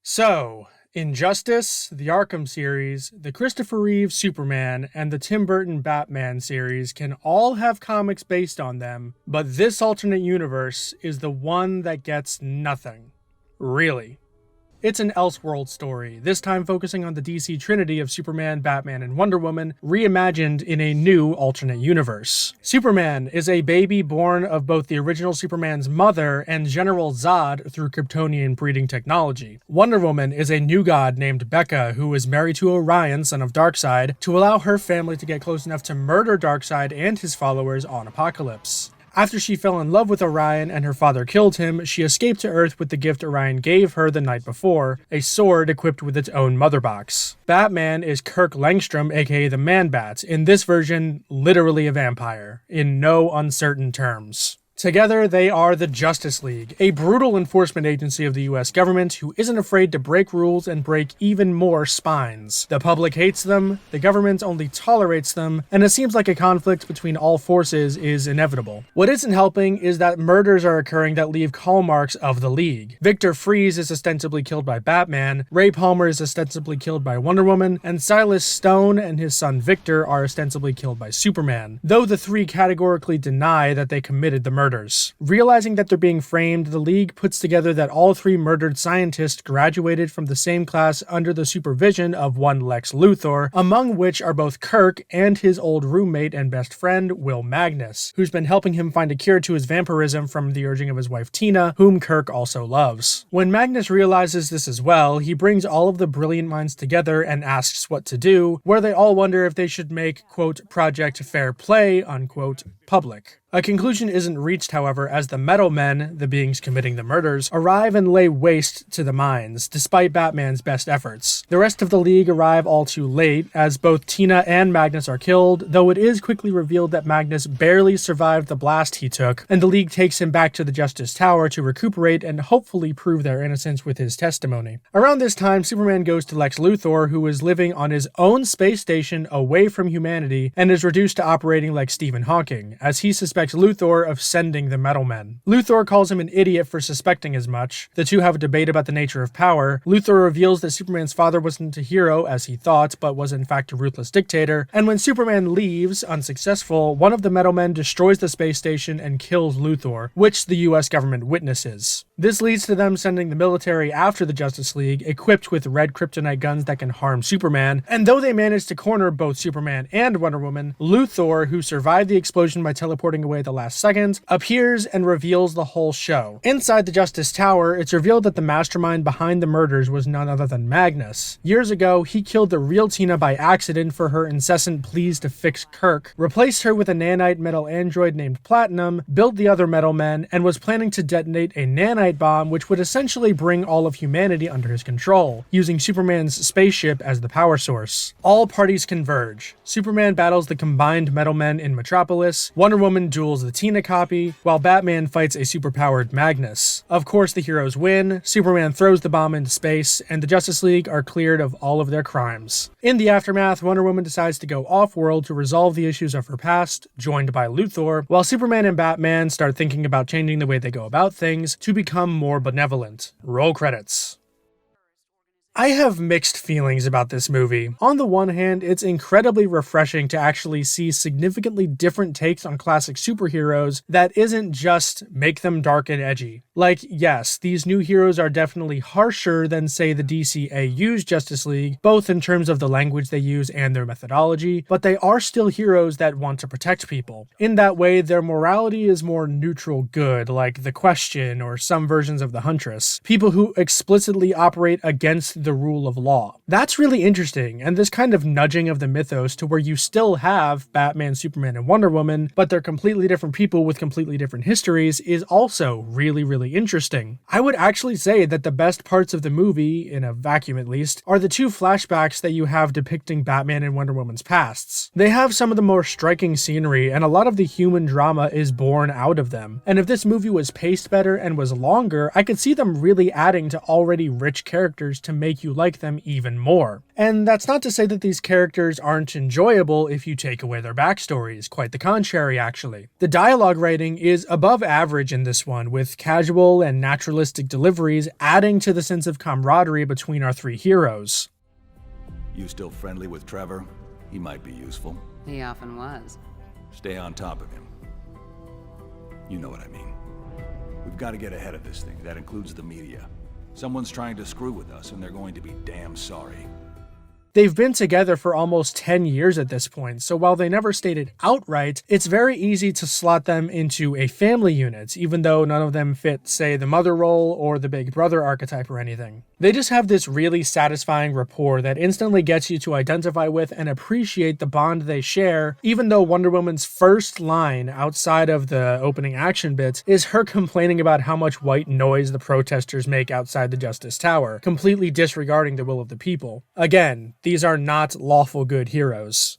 So, Injustice, the Arkham series, the Christopher Reeve Superman, and the Tim Burton Batman series can all have comics based on them, but this alternate universe is the one that gets nothing. Really. It's an Elseworld story, this time focusing on the DC trinity of Superman, Batman, and Wonder Woman, reimagined in a new alternate universe. Superman is a baby born of both the original Superman's mother and General Zod through Kryptonian breeding technology. Wonder Woman is a new god named Becca who is married to Orion, son of Darkseid, to allow her family to get close enough to murder Darkseid and his followers on Apokolips. After she fell in love with Orion and her father killed him, she escaped to Earth with the gift Orion gave her the night before, a sword equipped with its own mother box. Batman is Kirk Langstrom, aka the Man-Bat, in this version literally a vampire, in no uncertain terms. Together, they are the Justice League, a brutal enforcement agency of the US government who isn't afraid to break rules and break even more spines. The public hates them, the government only tolerates them, and it seems like a conflict between all forces is inevitable. What isn't helping is that murders are occurring that leave hallmarks of the League. Victor Freeze is ostensibly killed by Batman, Ray Palmer is ostensibly killed by Wonder Woman, and Silas Stone and his son Victor are ostensibly killed by Superman, though the three categorically deny that they committed the murders. Realizing that they're being framed, the League puts together that all three murdered scientists graduated from the same class under the supervision of one Lex Luthor, among which are both Kirk and his old roommate and best friend, Will Magnus, who's been helping him find a cure to his vampirism from the urging of his wife Tina, whom Kirk also loves. When Magnus realizes this as well, he brings all of the brilliant minds together and asks what to do, where they all wonder if they should make, quote, Project Fair Play, unquote, public. A conclusion isn't reached, however, as the Metal Men, the beings committing the murders, arrive and lay waste to the mines, despite Batman's best efforts. The rest of the League arrive all too late, as both Tina and Magnus are killed, though it is quickly revealed that Magnus barely survived the blast he took, and the League takes him back to the Justice Tower to recuperate and hopefully prove their innocence with his testimony. Around this time, Superman goes to Lex Luthor, who is living on his own space station away from humanity, and is reduced to operating like Stephen Hawking, as he suspects Luthor of sending the Metal Men. Luthor calls him an idiot for suspecting as much. The two have a debate about the nature of power. Luthor reveals that Superman's father wasn't a hero as he thought, but was in fact a ruthless dictator, and when Superman leaves, unsuccessful, one of the Metal Men destroys the space station and kills Luthor, which the US government witnesses. This leads to them sending the military after the Justice League, equipped with red kryptonite guns that can harm Superman, and though they manage to corner both Superman and Wonder Woman, Luthor, who survived the explosion by teleporting away at the last second, appears and reveals the whole show. Inside the Justice Tower, it's revealed that the mastermind behind the murders was none other than Magnus. Years ago, he killed the real Tina by accident for her incessant pleas to fix Kirk, replaced her with a nanite metal android named Platinum, built the other Metal Men, and was planning to detonate a nanite bomb which would essentially bring all of humanity under his control, using Superman's spaceship as the power source. All parties converge. Superman battles the combined Metal Men in Metropolis, Wonder Woman duels the Tina copy, while Batman fights a superpowered Magnus. Of course, the heroes win, Superman throws the bomb into space, and the Justice League are cleared of all of their crimes. In the aftermath, Wonder Woman decides to go off-world to resolve the issues of her past, joined by Luthor, while Superman and Batman start thinking about changing the way they go about things to become more benevolent. Roll credits. I have mixed feelings about this movie. On the one hand, it's incredibly refreshing to actually see significantly different takes on classic superheroes that isn't just make them dark and edgy. Like, yes, these new heroes are definitely harsher than, say, the DCAU's Justice League, both in terms of the language they use and their methodology, but they are still heroes that want to protect people. In that way, their morality is more neutral good, like The Question or some versions of The Huntress. People who explicitly operate against the rule of law. That's really interesting, and this kind of nudging of the mythos to where you still have Batman, Superman, and Wonder Woman, but they're completely different people with completely different histories is also really interesting. I would actually say that the best parts of the movie, in a vacuum at least, are the two flashbacks that you have depicting Batman and Wonder Woman's pasts. They have some of the more striking scenery, and a lot of the human drama is born out of them. And if this movie was paced better and was longer, I could see them really adding to already rich characters to make make you like them even more. And that's not to say that these characters aren't enjoyable if you take away their backstories, quite the contrary actually. The dialogue writing is above average in this one, with casual and naturalistic deliveries adding to the sense of camaraderie between our three heroes. You still friendly with Trevor? He might be useful. He often was. Stay on top of him. You know what I mean. We've got to get ahead of this thing. That includes the media. Someone's trying to screw with us, and they're going to be damn sorry. They've been together for almost 10 years at this point, so while they never stated outright, it's very easy to slot them into a family unit, even though none of them fit, say, the mother role or the big brother archetype or anything. They just have this really satisfying rapport that instantly gets you to identify with and appreciate the bond they share, even though Wonder Woman's first line, outside of the opening action bit, is her complaining about how much white noise the protesters make outside the Justice Tower, completely disregarding the will of the people. Again, these are not lawful good heroes.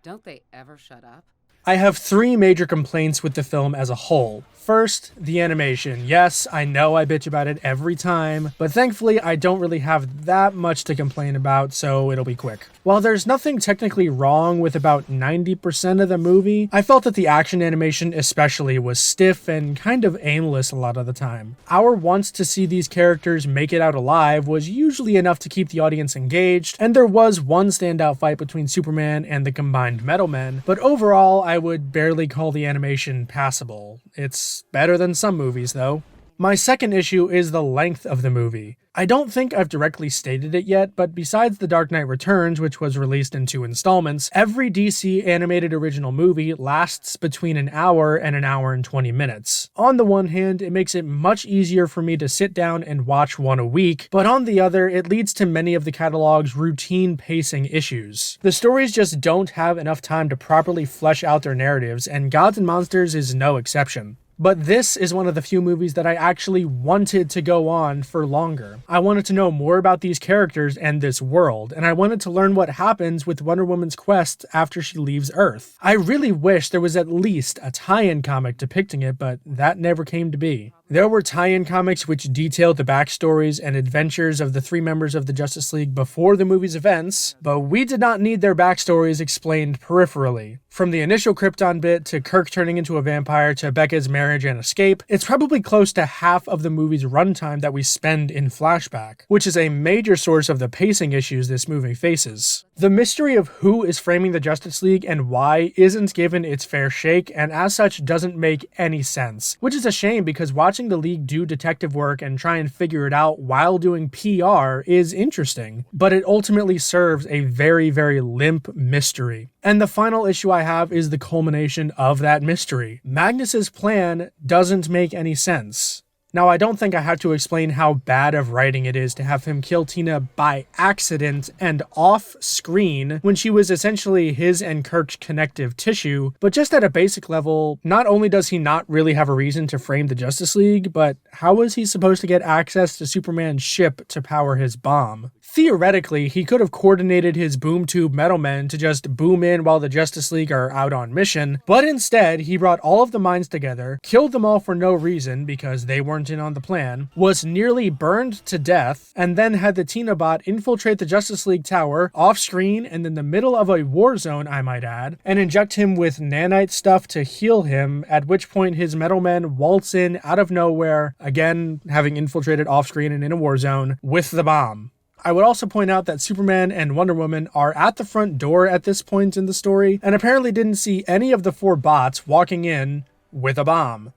Don't they ever shut up? I have three major complaints with the film as a whole. First, the animation. Yes, I know I bitch about it every time, but thankfully I don't really have that much to complain about, so it'll be quick. While there's nothing technically wrong with about 90% of the movie, I felt that the action animation especially was stiff and kind of aimless a lot of the time. Our wants to see these characters make it out alive was usually enough to keep the audience engaged, and there was one standout fight between Superman and the combined Metal Men, but overall I would barely call the animation passable. It's better than some movies, though. My second issue is the length of the movie. I don't think I've directly stated it yet, but besides The Dark Knight Returns, which was released in 2 installments, every DC animated original movie lasts between an hour and an hour and 20 minutes. On the one hand, it makes it much easier for me to sit down and watch one a week, but on the other, it leads to many of the catalog's routine pacing issues. The stories just don't have enough time to properly flesh out their narratives, and Gods and Monsters is no exception. But this is one of the few movies that I actually wanted to go on for longer. I wanted to know more about these characters and this world, and I wanted to learn what happens with Wonder Woman's quest after she leaves Earth. I really wish there was at least a tie-in comic depicting it, but that never came to be. There were tie-in comics which detailed the backstories and adventures of the three members of the Justice League before the movie's events, but we did not need their backstories explained peripherally. From the initial Krypton bit to Kirk turning into a vampire to Becca's marriage and escape, it's probably close to half of the movie's runtime that we spend in flashback, which is a major source of the pacing issues this movie faces. The mystery of who is framing the Justice League and why isn't given its fair shake, and as such doesn't make any sense, which is a shame because watching the League do detective work and try and figure it out while doing PR is interesting, but it ultimately serves a very, very limp mystery. And the final issue I have is the culmination of that mystery. Magnus's plan doesn't make any sense. Now, I don't think I have to explain how bad of writing it is to have him kill Tina by accident and off-screen when she was essentially his and Kirk's connective tissue, but just at a basic level, not only does he not really have a reason to frame the Justice League, but how is he supposed to get access to Superman's ship to power his bomb? Theoretically, he could have coordinated his boom tube metal men to just boom in while the Justice League are out on mission, but instead, he brought all of the minds together, killed them all for no reason because they weren't in on the plan, was nearly burned to death, and then had the Tinabot infiltrate the Justice League tower off-screen and in the middle of a war zone, I might add, and inject him with nanite stuff to heal him, at which point his metal men waltz in out of nowhere, again having infiltrated off-screen and in a war zone, with the bomb. I would also point out that Superman and Wonder Woman are at the front door at this point in the story, and apparently didn't see any of the 4 bots walking in with a bomb.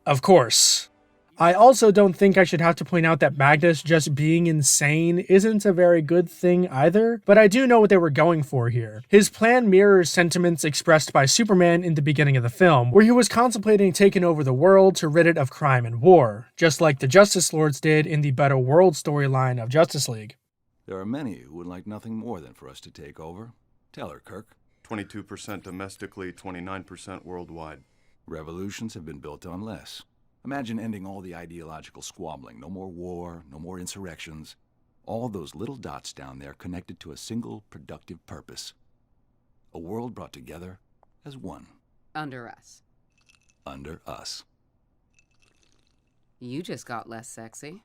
Of course. I also don't think I should have to point out that Magnus just being insane isn't a very good thing either, but I do know what they were going for here. His plan mirrors sentiments expressed by Superman in the beginning of the film, where he was contemplating taking over the world to rid it of crime and war, just like the Justice Lords did in the Better World storyline of Justice League. There are many who would like nothing more than for us to take over. Tell her, Kirk. 22% domestically, 29% worldwide. Revolutions have been built on less. Imagine ending all the ideological squabbling. No more war, no more insurrections. All those little dots down there connected to a single productive purpose. A world brought together as one. Under us. Under us. You just got less sexy.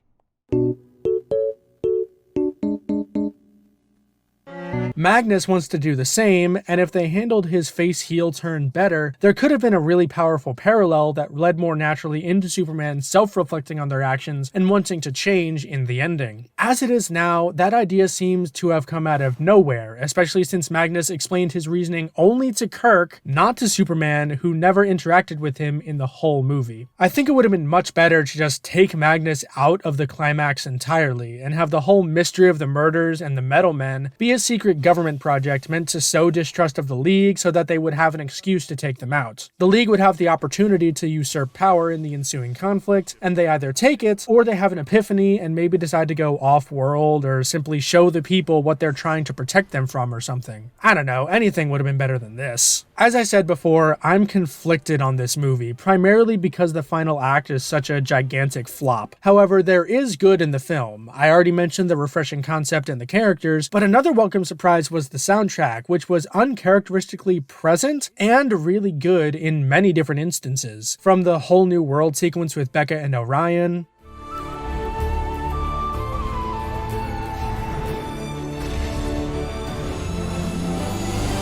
Magnus wants to do the same, and if they handled his face heel turn better, there could have been a really powerful parallel that led more naturally into Superman self-reflecting on their actions and wanting to change in the ending. As it is now, that idea seems to have come out of nowhere, especially since Magnus explained his reasoning only to Kirk, not to Superman, who never interacted with him in the whole movie. I think it would have been much better to just take Magnus out of the climax entirely, and have the whole mystery of the murders and the Metal Men be a secret government project meant to sow distrust of the League so that they would have an excuse to take them out. The League would have the opportunity to usurp power in the ensuing conflict, and they either take it, or they have an epiphany and maybe decide to go off-world, or simply show the people what they're trying to protect them from or something. I don't know, anything would have been better than this. As I said before, I'm conflicted on this movie, primarily because the final act is such a gigantic flop. However, there is good in the film. I already mentioned the refreshing concept and the characters, but another welcome surprise was the soundtrack, which was uncharacteristically present and really good in many different instances. From the whole new world sequence with Becca and Orion,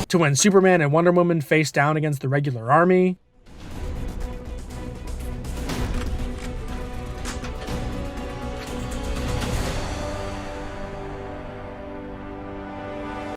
to when Superman and Wonder Woman face down against the regular army,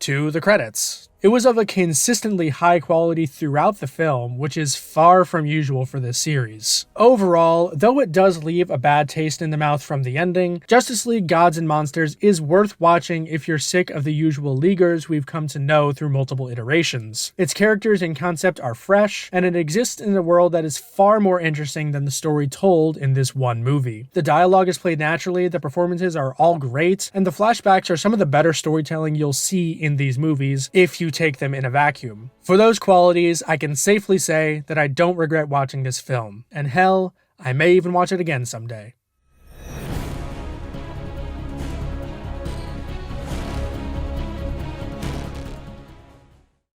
to the credits. It was of a consistently high quality throughout the film, which is far from usual for this series. Overall, though it does leave a bad taste in the mouth from the ending, Justice League Gods and Monsters is worth watching if you're sick of the usual Leaguers we've come to know through multiple iterations. Its characters and concept are fresh, and it exists in a world that is far more interesting than the story told in this one movie. The dialogue is played naturally, the performances are all great, and the flashbacks are some of the better storytelling you'll see in these movies if you take them in a vacuum. For those qualities, I can safely say that I don't regret watching this film, and hell, I may even watch it again someday.